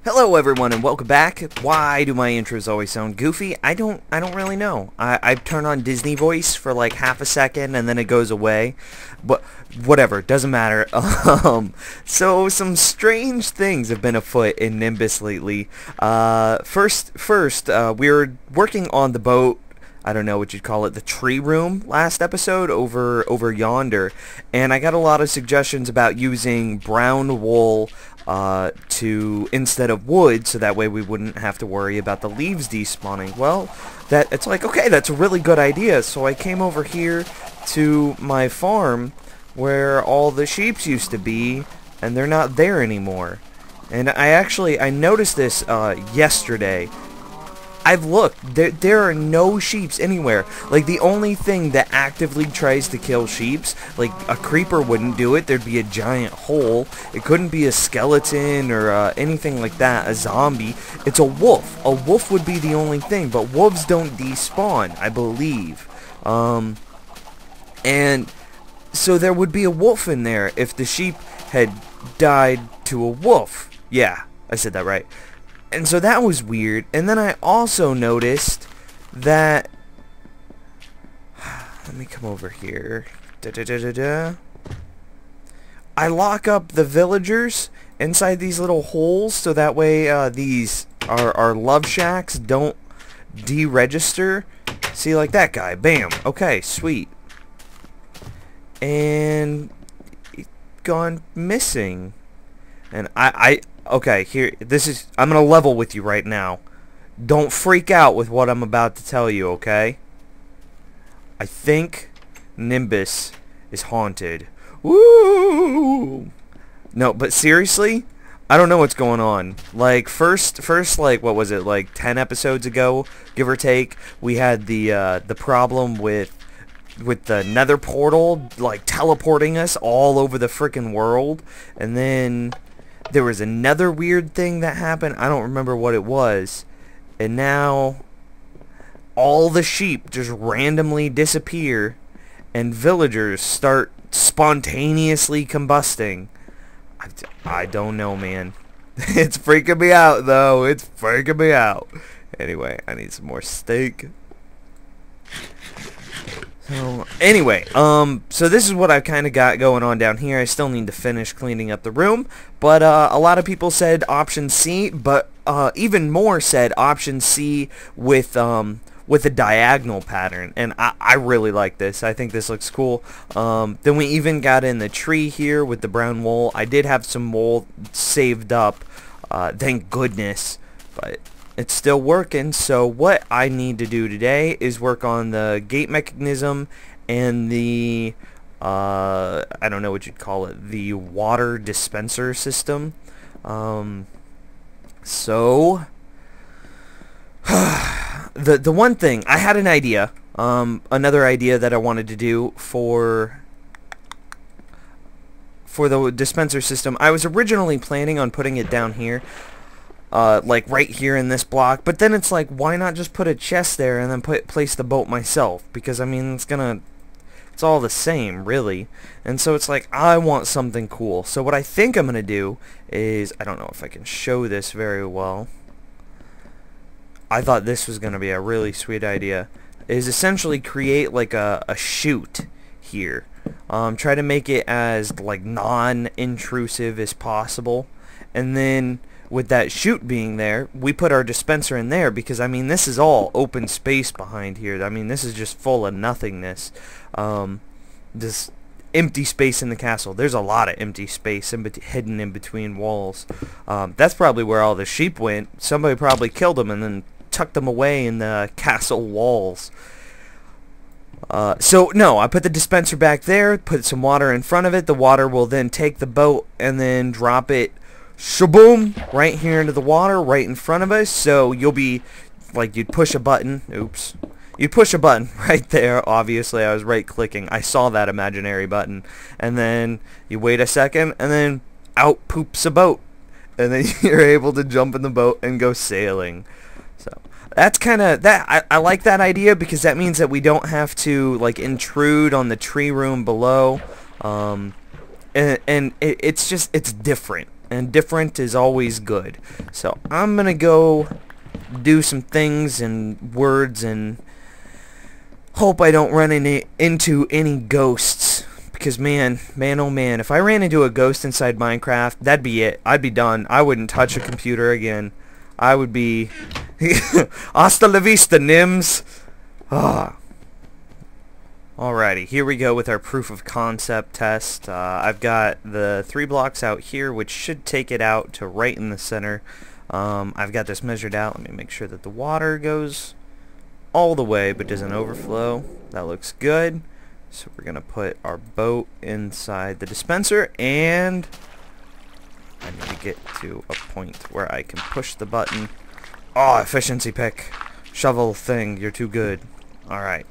Hello everyone and welcome back. Why do my intros always sound goofy? I don't really know. I turn on Disney voice for like half a second and then it goes away. But whatever, doesn't matter. So some strange things have been afoot in Nimbus lately. First, we were working on the boat. I don't know what you'd call it, the tree room last episode over yonder, and I got a lot of suggestions about using brown wool to instead of wood, so that way we wouldn't have to worry about the leaves despawning. Well, it's like, okay, that's a really good idea. So I came over here to my farm where all the sheeps used to be, and they're not there anymore. And I noticed this yesterday. I've looked. There are no sheeps anywhere. Like, the only thing that actively tries to kill sheeps, like, a creeper wouldn't do it. There'd be a giant hole. It couldn't be a skeleton or anything like that, a zombie. It's a wolf. A wolf would be the only thing, but wolves don't despawn, I believe. And so there would be a wolf in there if the sheep had died to a wolf. Yeah, I said that right. And so that was weird. And then I also noticed that... Let me come over here. I lock up the villagers inside these little holes so that way these our love shacks don't deregister. See, like that guy. Bam. Okay, sweet. And it's gone missing. And okay, here, I'm gonna level with you right now. Don't freak out with what I'm about to tell you, okay? I think Nimbus is haunted. Woo! No, but seriously, I don't know what's going on. Like, first, like, what was it, like 10 episodes ago, give or take, we had the problem with the nether portal, like, teleporting us all over the frickin' world, and then there was another weird thing that happened. I don't remember what it was. And now all the sheep just randomly disappear and villagers start spontaneously combusting. I don't know, man. It's freaking me out, though. It's freaking me out. Anyway, I need some more steak. So, anyway, so this is what I've kind of got going on down here. I still need to finish cleaning up the room, but a lot of people said option C, but even more said option C with a diagonal pattern, and I really like this. I think this looks cool. Then we even got in the tree here with the brown wool. I did have some wool saved up, thank goodness, but it's still working. So what I need to do today is work on the gate mechanism and the I don't know what you'd call it, the water dispenser system. So the one thing, I had an idea, another idea that I wanted to do for the dispenser system. I was originally planning on putting it down here, like right here in this block, but then it's like, why not just put a chest there and then place the boat myself? Because I mean, it's all the same, really. And so it's like, I want something cool. So what I think I'm gonna do is, I don't know if I can show this very well. I thought this was gonna be a really sweet idea. Is essentially create like a chute here. Try to make it as like non-intrusive as possible, and then with that chute being there, we put our dispenser in there, because I mean, this is all open space behind here. I mean, this is just full of nothingness. This empty space in the castle. There's a lot of empty space hidden in between walls. That's probably where all the sheep went. Somebody probably killed them and then tucked them away in the castle walls. So no, I put the dispenser back there, put some water in front of it. The water will then take the boat and then drop it shaboom right here into the water right in front of us. So you'll be like, you'd push a button, oops, you'd push a button right there. Obviously I was right clicking, I saw that imaginary button, and then you wait a second and then out poops a boat, and then you're able to jump in the boat and go sailing. So that's kind of that. I like that idea, because that means that we don't have to like intrude on the tree room below. And it's just, it's different. and different is always good. So I'm gonna go do some things and words and hope I don't run into any ghosts, because man, oh man, if I ran into a ghost inside Minecraft, that'd be it. I'd be done. I wouldn't touch a computer again. I would be hasta la vista, Nims. Alrighty, here we go with our proof of concept test. I've got the 3 blocks out here, which should take it out to right in the center. I've got this measured out. Let me make sure that the water goes all the way but doesn't overflow. That looks good. So we're going to put our boat inside the dispenser, and I need to get to a point where I can push the button. Oh, efficiency pick. Shovel thing, you're too good. Alright.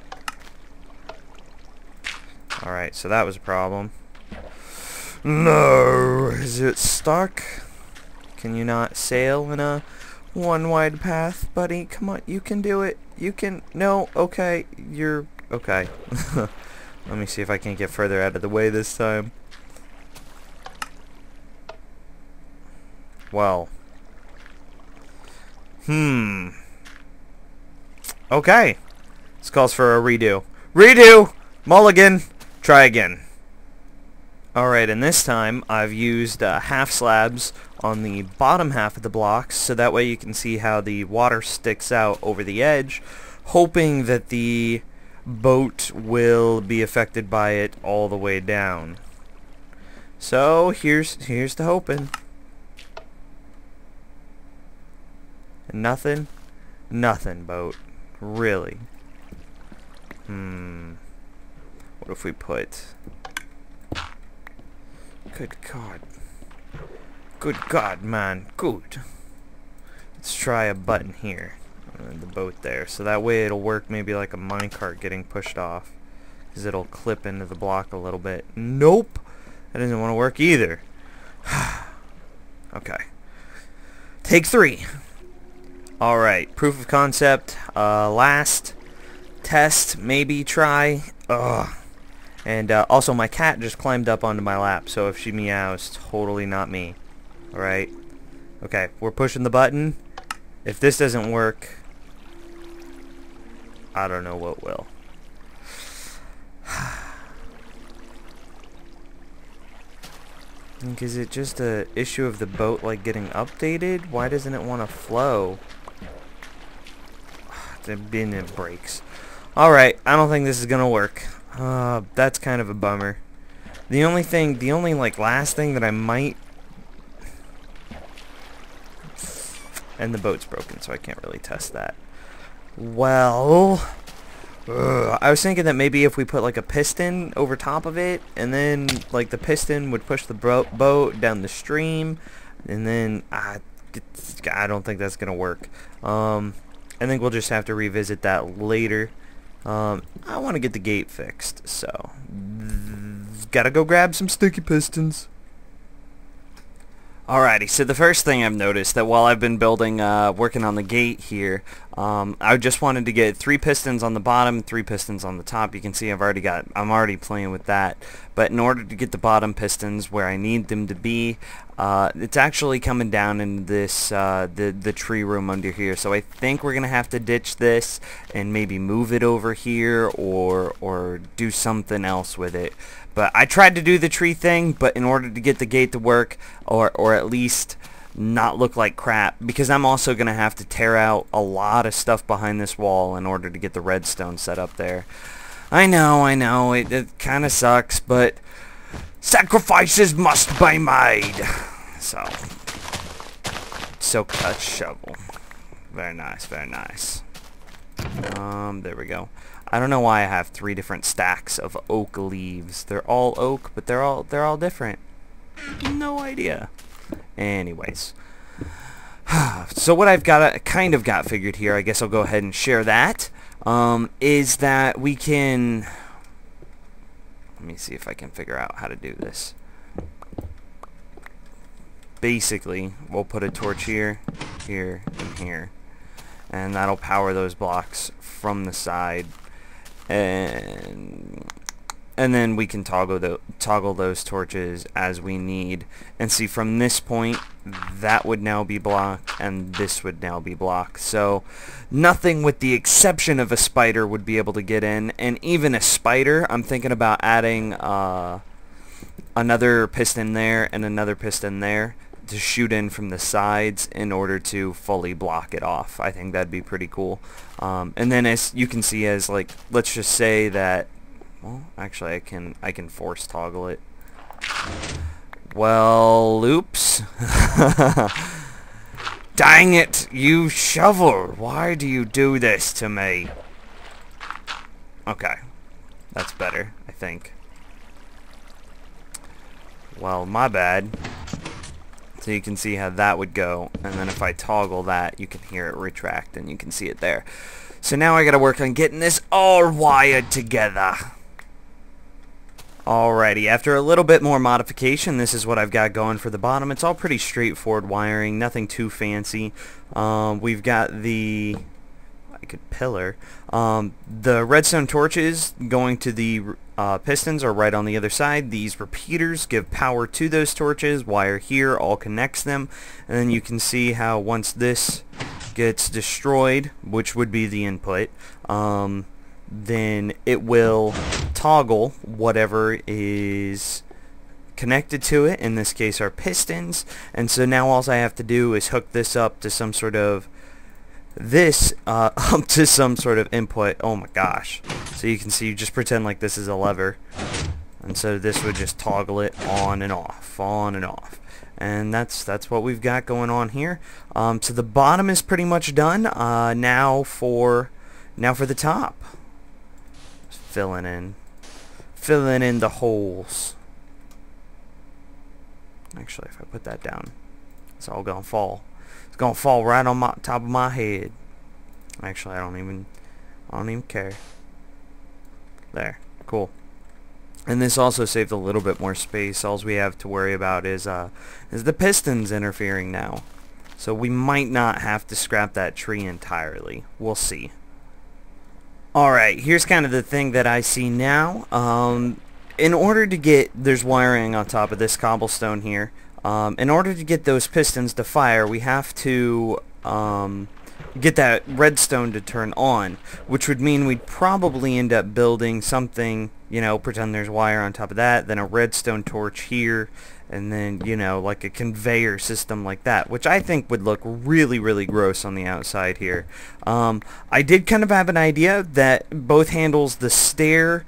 Alright, so that was a problem. No! Is it stuck? Can you not sail in a one-wide path, buddy? Come on, you can do it. You can... No, okay. You're... Okay. Let me see if I can get further out of the way this time. Well. Okay. This calls for a redo. Redo! Mulligan! Try again. Alright, and this time I've used half slabs on the bottom half of the blocks, so that way you can see how the water sticks out over the edge, hoping that the boat will be affected by it all the way down. So here's the hoping. Nothing, boat. Really. What if we put... Good God. Good God, man. Good. Let's try a button here. The boat there. So that way it'll work maybe like a minecart getting pushed off. Because it'll clip into the block a little bit. Nope. That doesn't want to work either. Okay. Take 3. Alright. Proof of concept. Last test. Maybe try. And also my cat just climbed up onto my lap. So if she meows, totally not me. Alright. Okay. We're pushing the button. If this doesn't work, I don't know what will. Is it just a issue of the boat like getting updated? Why doesn't it want to flow? It breaks. Alright, I don't think this is gonna work. That's kind of a bummer. The only like last thing that I might... And the boat's broken, so I can't really test that. Well, I was thinking that maybe if we put like a piston over top of it, and then like the piston would push the boat down the stream, and then I don't think that's gonna work. I think we'll just have to revisit that later. I want to get the gate fixed, so gotta go grab some sticky pistons. Alrighty, so the first thing I've noticed that while I've been building, working on the gate here, I just wanted to get 3 pistons on the bottom, 3 pistons on the top. You can see I'm already playing with that. But in order to get the bottom pistons where I need them to be, it's actually coming down in this, the tree room under here. So I think we're gonna have to ditch this and maybe move it over here or do something else with it. But I tried to do the tree thing, but in order to get the gate to work, or at least not look like crap, because I'm also going to have to tear out a lot of stuff behind this wall in order to get the redstone set up there. I know, it kind of sucks, but sacrifices must be made. So cut shovel. Very nice, very nice. There we go. I don't know why I have 3 different stacks of oak leaves. They're all oak, but they're all different. No idea. Anyways, so what I've kind of got figured here, I guess I'll go ahead and share that. Is that we can... Let me see if I can figure out how to do this. Basically, we'll put a torch here, here, and here, and that'll power those blocks from the side. And And then we can toggle those torches as we need. And see, from this point, that would now be blocked, and this would now be blocked. So nothing with the exception of a spider would be able to get in. And even a spider, I'm thinking about adding another piston there and another piston there to shoot in from the sides in order to fully block it off. I think that'd be pretty cool. And then as you can see, as like, let's just say that, well, actually I can force toggle it. Well, oops. Dang it, you shovel! Why do you do this to me? Okay, that's better, I think. Well, my bad. So you can see how that would go, and then if I toggle that, you can hear it retract, and you can see it there. So now I gotta work on getting this all wired together. Alrighty, after a little bit more modification, this is what I've got going for the bottom. It's all pretty straightforward wiring, nothing too fancy. We've got the pillar. The redstone torches going to the pistons are right on the other side. These repeaters give power to those torches. Wire here all connects them, and then you can see how once this gets destroyed, which would be the input, then it will toggle whatever is connected to it, in this case our pistons. And so now all I have to do is hook this up to some sort of up to some sort of input. Oh my gosh. So you can see, you just pretend like this is a lever, and so this would just toggle it on and off, on and off. And that's what we've got going on here. So the bottom is pretty much done. Now for the top. Filling in the holes. Actually, if I put that down, it's all gonna fall. It's gonna fall right on my top of my head. Actually, I don't even care. There, cool. And this also saved a little bit more space. All we have to worry about is the pistons interfering now. So we might not have to scrap that tree entirely. We'll see. Alright, here's kind of the thing that I see now. In order to get, there's wiring on top of this cobblestone here. In order to get those pistons to fire, we have to get that redstone to turn on, which would mean we'd probably end up building something, you know, pretend there's wire on top of that, then a redstone torch here, and then, you know, like a conveyor system like that, which I think would look really, really gross on the outside here. I did kind of have an idea that both handles the stair,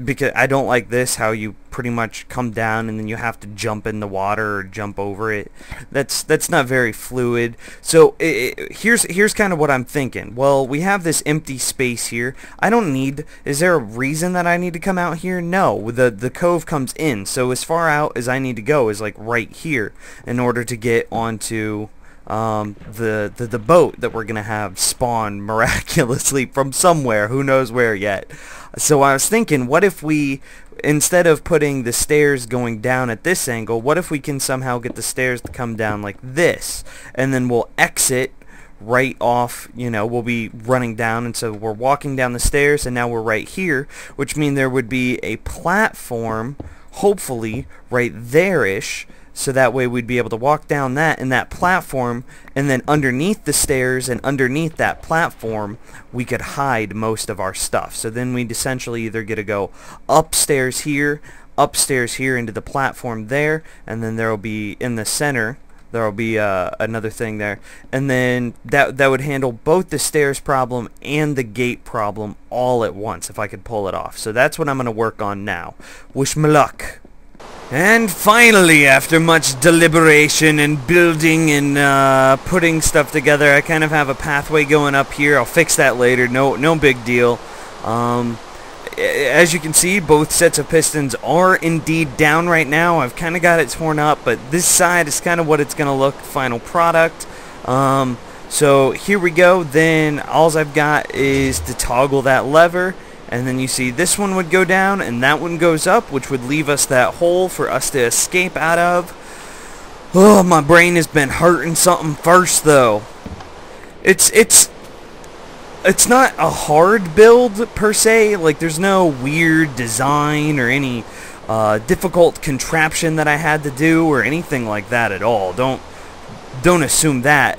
because I don't like this, how you pretty much come down and then you have to jump in the water or jump over it. That's not very fluid. So here's kind of what I'm thinking. Well, we have this empty space here. I don't need, is there a reason that I need to come out here? No, the cove comes in, so as far out as I need to go is like right here in order to get onto the boat that we're gonna have spawn miraculously from somewhere, who knows where yet. So I was thinking, what if we, instead of putting the stairs going down at this angle, what if we can somehow get the stairs to come down like this, and then we'll exit right off, you know, we'll be running down, and so we're walking down the stairs, and now we're right here, which means there would be a platform, hopefully right there-ish, so that way we'd be able to walk down that and that platform, and then underneath the stairs and underneath that platform we could hide most of our stuff. So then we'd essentially either get to go upstairs here into the platform there, and then there will be in the center there will be another thing there, and then that would handle both the stairs problem and the gate problem all at once if I could pull it off. So that's what I'm going to work on now. Wish me luck. And finally, after much deliberation and building and putting stuff together, I kind of have a pathway going up here. I'll fix that later. No big deal. As you can see, both sets of pistons are indeed down right now. I've kind of got it torn up, but this side is kind of what it's going to look, final product. So here we go. Then all I've got is to toggle that lever. And then you see this one would go down and that one goes up, which would leave us that hole for us to escape out of. Oh, my brain has been hurting something first though. It's it's not a hard build per se. Like, there's no weird design or any difficult contraption that I had to do or anything like that at all. Don't assume that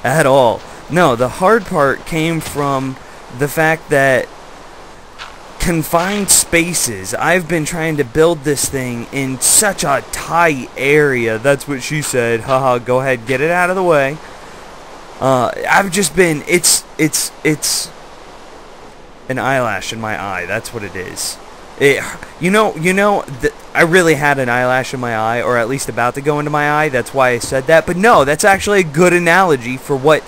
at all. No, the hard part came from the fact that confined spaces. I've been trying to build this thing in such a tight area. That's what she said. Haha, go ahead, get it out of the way. I've just been, it's an eyelash in my eye. That's what it is. I really had an eyelash in my eye, or at least about to go into my eye. That's why I said that. But no, that's actually a good analogy for what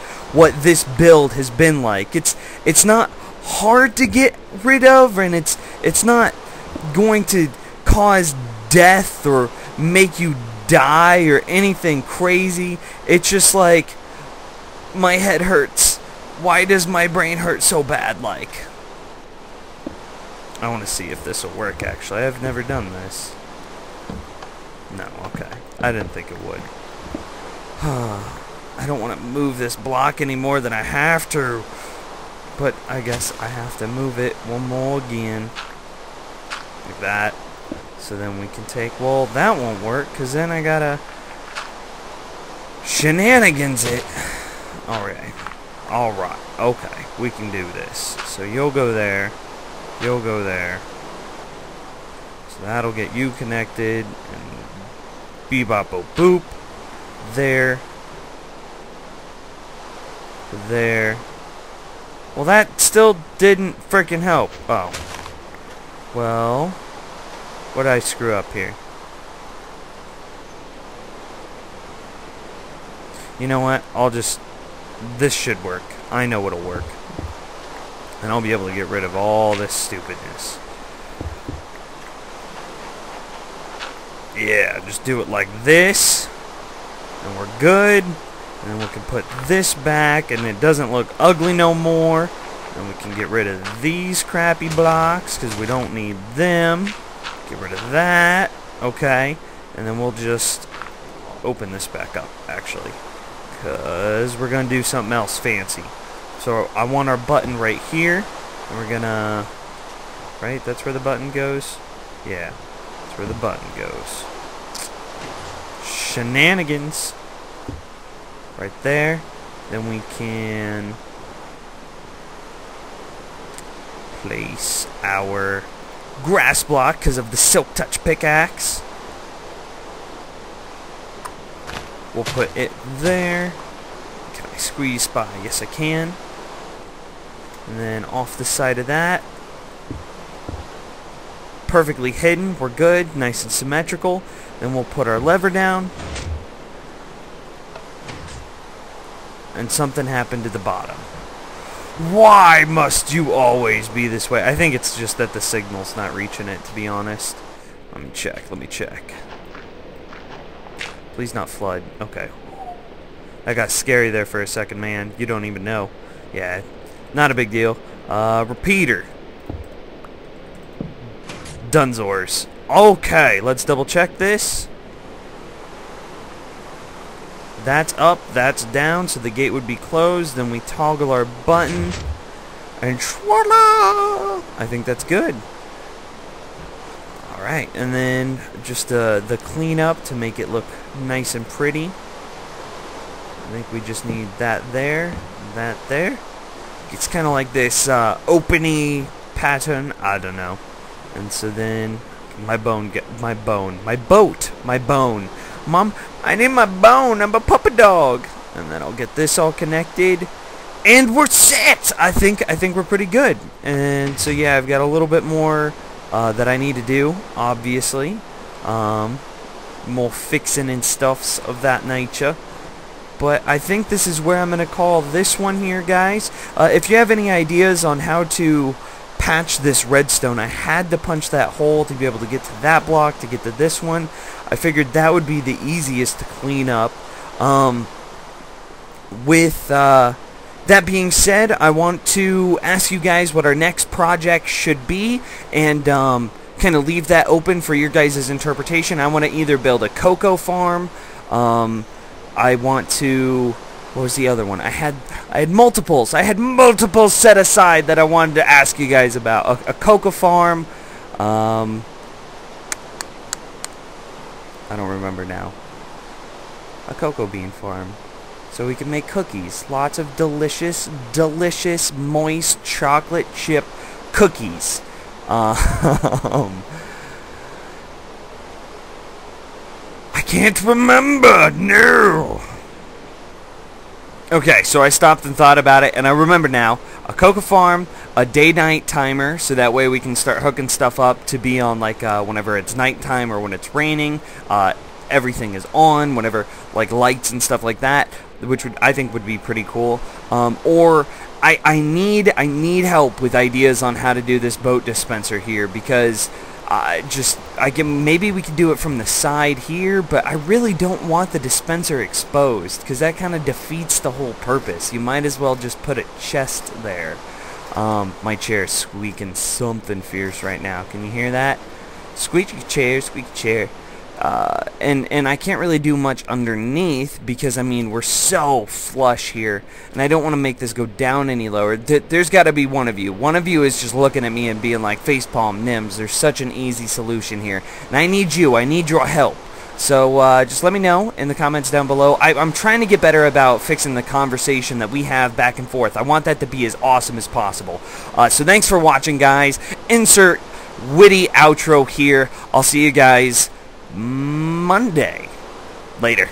this build has been like. It's not hard to get rid of, and it's not going to cause death or make you die or anything crazy. It's just like, my head hurts. Why does my brain hurt so bad? Like, I want to see if this will work. Actually, I've never done this. No, okay. I didn't think it would. I don't want to move this block any more than I have to. But I guess I have to move it one more again. Like that. So then we can take... Well, that won't work, because then I gotta... shenanigans it. Alright. Alright. Okay. We can do this. So you'll go there. You'll go there. So that'll get you connected. And bebop-o-boop. There. There. Well, that still didn't frickin' help. Oh. Well, what did I screw up here? You know what? I'll just... This should work. I know it'll work. And I'll be able to get rid of all this stupidness. Yeah, just do it like this. And we're good. And then we can put this back, and it doesn't look ugly no more. And we can get rid of these crappy blocks, because we don't need them. Get rid of that. Okay. And then we'll just open this back up, actually. Because we're going to do something else fancy. So I want our button right here. And we're going to... Right? That's where the button goes? Yeah. That's where the button goes. Shenanigans. Right there. Then we can place our grass block because of the Silk Touch pickaxe. We'll put it there. Can I squeeze by? Yes, I can. And then off the side of that. Perfectly hidden. We're good. Nice and symmetrical. Then we'll put our lever down. And something happened to the bottom. Why must you always be this way? I think it's just that the signal's not reaching it, to be honest. Let me check. Let me check. Please not flood. Okay. That got scary there for a second, man. You don't even know. Yeah, not a big deal. Repeater. Dunzors. Okay, let's double check this. That's up, that's down, so the gate would be closed. Then we toggle our button, and voila! I think that's good. Alright, and then just the cleanup to make it look nice and pretty. I think we just need that there, that there. It's kind of like this openy pattern, I don't know. And so then my bone, Mom, I need my bone. I'm a puppy dog. And then I'll get this all connected, and we're set. I think we're pretty good. And so yeah, I've got a little bit more that I need to do. Obviously, more fixing and stuffs of that nature. But I think this is where I'm gonna call this one here, guys. If you have any ideas on how to patch this redstone, I had to punch that hole to be able to get to that block, to get to this one. I figured that would be the easiest to clean up. With that being said, I want to ask you guys what our next project should be, and kind of leave that open for your guys' interpretation. I want to either build a cocoa farm, I want to What was the other one? I had multiples. I had multiples set aside that I wanted to ask you guys about. A cocoa farm. I don't remember now. A cocoa bean farm. So we can make cookies. Lots of delicious, delicious, moist chocolate chip cookies. I can't remember. No. Okay, so I stopped and thought about it, and I remember now. A cocoa farm, a day-night timer, so that way we can start hooking stuff up to be on, like, whenever it's nighttime or when it's raining. Everything is on, whenever, like, lights and stuff like that, which I think would be pretty cool. Or I need help with ideas on how to do this boat dispenser here, because maybe we could do it from the side here, but I really don't want the dispenser exposed, because that kind of defeats the whole purpose. You might as well just put a chest there. My chair is squeaking something fierce right now. Can you hear that? Squeaky chair, squeaky chair. And I can't really do much underneath because, I mean, we're so flush here, and I don't want to make this go down any lower. There's got to be one of you. One of you is just looking at me and being like, facepalm, Nims, there's such an easy solution here. And I need you. I need your help. So just let me know in the comments down below. I'm trying to get better about fixing the conversation that we have back and forth. I want that to be as awesome as possible. So thanks for watching, guys. Insert witty outro here. I'll see you guys Monday. Later.